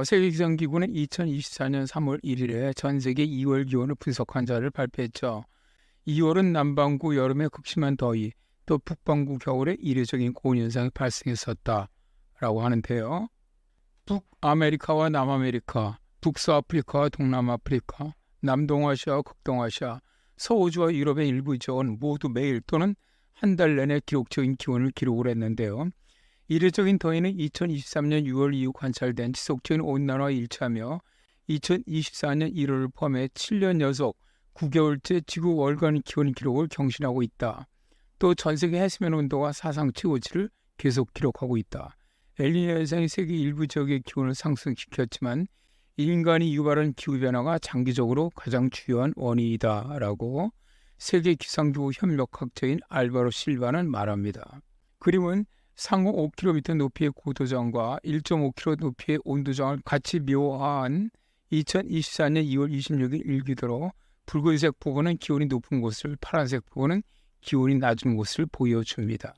세계기상기구는 2024년 3월 1일에 전 세계 2월 기온을 분석한 자료를 발표했죠. 2월은 남반구 여름에 극심한 더위, 또 북반구 겨울에 이례적인 고온현상이 발생했었다라고 하는데요. 북아메리카와 남아메리카, 북서아프리카와 동남아프리카, 남동아시아와 극동아시아, 서호주와 유럽의 일부 지역은 모두 매일 또는 한 달 내내 기록적인 기온을 기록을 했는데요. 이례적인 더위는 2023년 6월 이후 관찰된 지속적인 온난화와 일치하며 2024년 1월을 포함해 7년 연속 9개월째 지구 월간 기온 기록을 경신하고 있다. 또 전 세계 해수면 온도가 사상 최고치를 계속 기록하고 있다. 엘니뇨 현상이 세계 일부 지역의 기온을 상승시켰지만 인간이 유발한 기후변화가 장기적으로 가장 주요한 원인이다라고 세계 기상기구 협력학자인 알바로 실바는 말합니다. 그림은 상호 5km 높이의 고도장과 1.5km 높이의 온도장을 같이 묘화한 2024년 2월 26일 일기도로 붉은색 부분은 기온이 높은 곳을, 파란색 부분은 기온이 낮은 곳을 보여줍니다.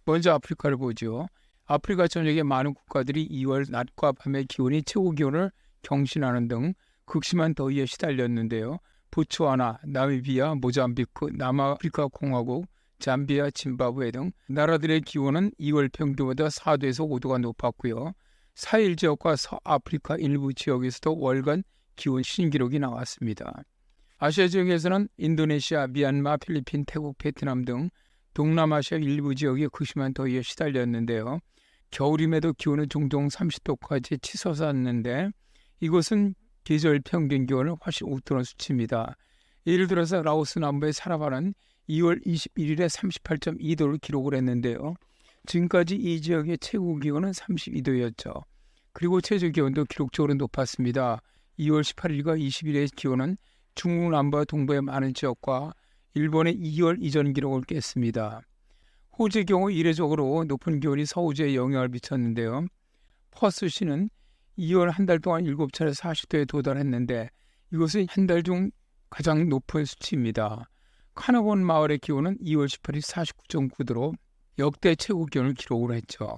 먼저 아프리카를 보죠. 아프리카 전역의 많은 국가들이 2월 낮과 밤의 기온이 최고 기온을 경신하는 등 극심한 더위에 시달렸는데요. 보츠와나, 나미비아, 모잠비크, 남아프리카 공화국, 잠비아, 짐바브웨 등 나라들의 기온은 2월 평균보다 4도에서 5도가 높았고요. 사헬 지역과 서아프리카 일부 지역에서도 월간 기온 신기록이 나왔습니다. 아시아 지역에서는 인도네시아, 미얀마, 필리핀, 태국, 베트남 등 동남아시아 일부 지역이 극심한 더위에 시달렸는데요. 겨울임에도 기온은 종종 30도까지 치솟았는데 이곳은 계절 평균 기온을 훨씬 웃도는 수치입니다. 예를 들어서 라오스 남부의 사라바는 2월 21일에 38.2도를 기록을 했는데요. 지금까지 이 지역의 최고 기온은 32도였죠. 그리고 최저 기온도 기록적으로 높았습니다. 2월 18일과 20일의 기온은 중국 남부와 동부의 많은 지역과 일본의 2월 이전 기록을 깼습니다. 호주의 경우 이례적으로 높은 기온이 서호주에 영향을 미쳤는데요. 퍼스시는 2월 한 달 동안 7차례 40도에 도달했는데 이것은 한 달 중 가장 높은 수치입니다. 카나본 마을의 기온은 2월 18일 49.9도로 역대 최고 기온을 기록을 했죠.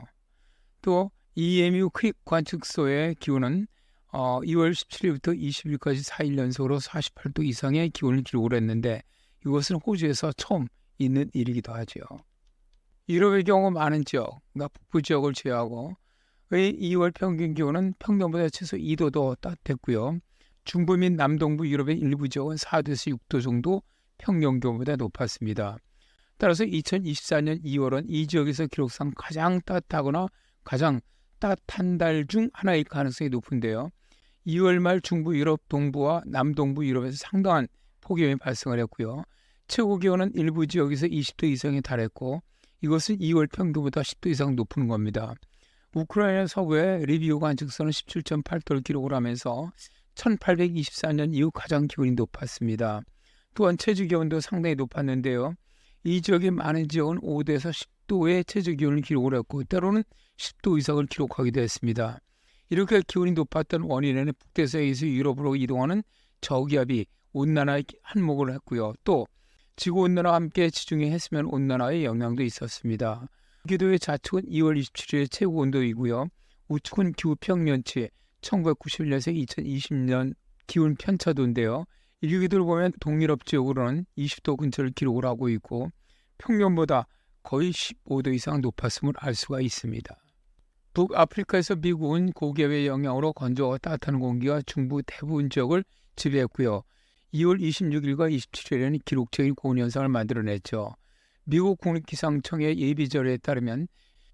또 EMU 크릭 관측소의 기온은 2월 17일부터 20일까지 4일 연속으로 48도 이상의 기온을 기록을 했는데 이것은 호주에서 처음 있는 일이기도 하죠. 유럽의 경우 많은 지역, 그러니까 북부 지역을 제외하고 2월 평균 기온은 평년보다 최소 2도 더 따뜻했고요. 중부 및 남동부 유럽의 일부 지역은 4도에서 6도 정도 평년 기온보다 높았습니다. 따라서 2024년 2월은 이 지역에서 기록상 가장 따뜻하거나 가장 따뜻한 달 중 하나일 가능성이 높은데요. 2월 말 중부 유럽 동부와 남동부 유럽에서 상당한 폭염이 발생을 했고요. 최고 기온은 일부 지역에서 20도 이상에 달했고 이것은 2월 평균보다 10도 이상 높은 겁니다. 우크라이나 서부의 리비우 관측소는 17.8도를 기록을 하면서 1824년 이후 가장 기온이 높았습니다. 또한 최저 기온도 상당히 높았는데요. 이 지역의 많은 지역은 5도에서 10도의 최저 기온을 기록을 했고 때로는 10도 이상을 기록하기도 했습니다. 이렇게 기온이 높았던 원인에는 북대서에서 유럽으로 이동하는 저기압이 온난화에 한몫을 했고요. 또 지구온난화와 함께 지중해 해수면 온난화의 영향도 있었습니다. 기도의 좌측은 2월 27일의 최고온도이고요. 우측은 기후평년치 1991년에서 2020년 기온 편차도인데요. 일기도를 보면 동유럽 지역으로는 20도 근처를 기록을 하고 있고 평년보다 거의 15도 이상 높았음을 알 수가 있습니다. 북아프리카에서 미국은 고기압의 영향으로 건조하고 따뜻한 공기가 중부 대부분 지역을 지배했고요. 2월 26일과 27일에는 기록적인 고온현상을 만들어냈죠. 미국 국립기상청의 예비자료에 따르면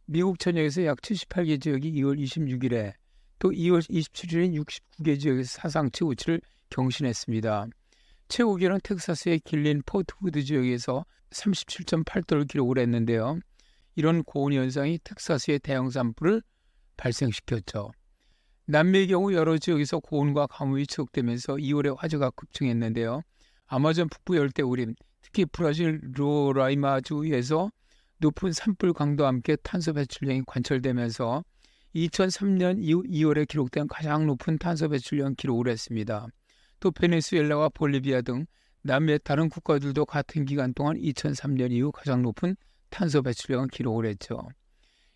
미국 전역에서 약 78개 지역이 2월 26일에 또 2월 27일엔 69개 지역에서 사상 최고치를 경신했습니다. 최고 기온은 텍사스의 길린 포트우드 지역에서 37.8도를 기록을 했는데요. 이런 고온 현상이 텍사스의 대형 산불을 발생시켰죠. 남미의 경우 여러 지역에서 고온과 가뭄이 지속되면서 2월에 화재가 급증했는데요. 아마존 북부 열대우림, 특히 브라질 로라이마주에서 높은 산불 강도와 함께 탄소 배출량이 관찰되면서 2003년 이후 2월에 기록된 가장 높은 탄소 배출량 기록을 했습니다. 또 베네수엘라와 볼리비아 등 남미의 다른 국가들도 같은 기간 동안 2003년 이후 가장 높은 탄소 배출량을 기록을 했죠.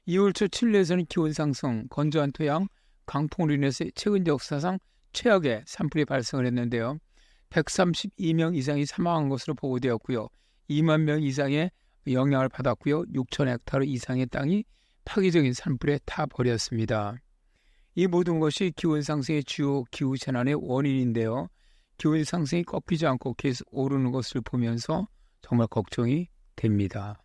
2월 초 칠레에서는 기온 상승, 건조한 토양, 강풍으로 인해서 최근 역사상 최악의 산불이 발생을 했는데요. 132명 이상이 사망한 것으로 보고되었고요. 2만 명 이상의 영향을 받았고요. 6천 헥타르 이상의 땅이 파괴적인 산불에 타버렸습니다. 이 모든 것이 기온 상승의 주요 기후 재난의 원인인데요. 기온 상승이 꺾이지 않고 계속 오르는 것을 보면서 정말 걱정이 됩니다.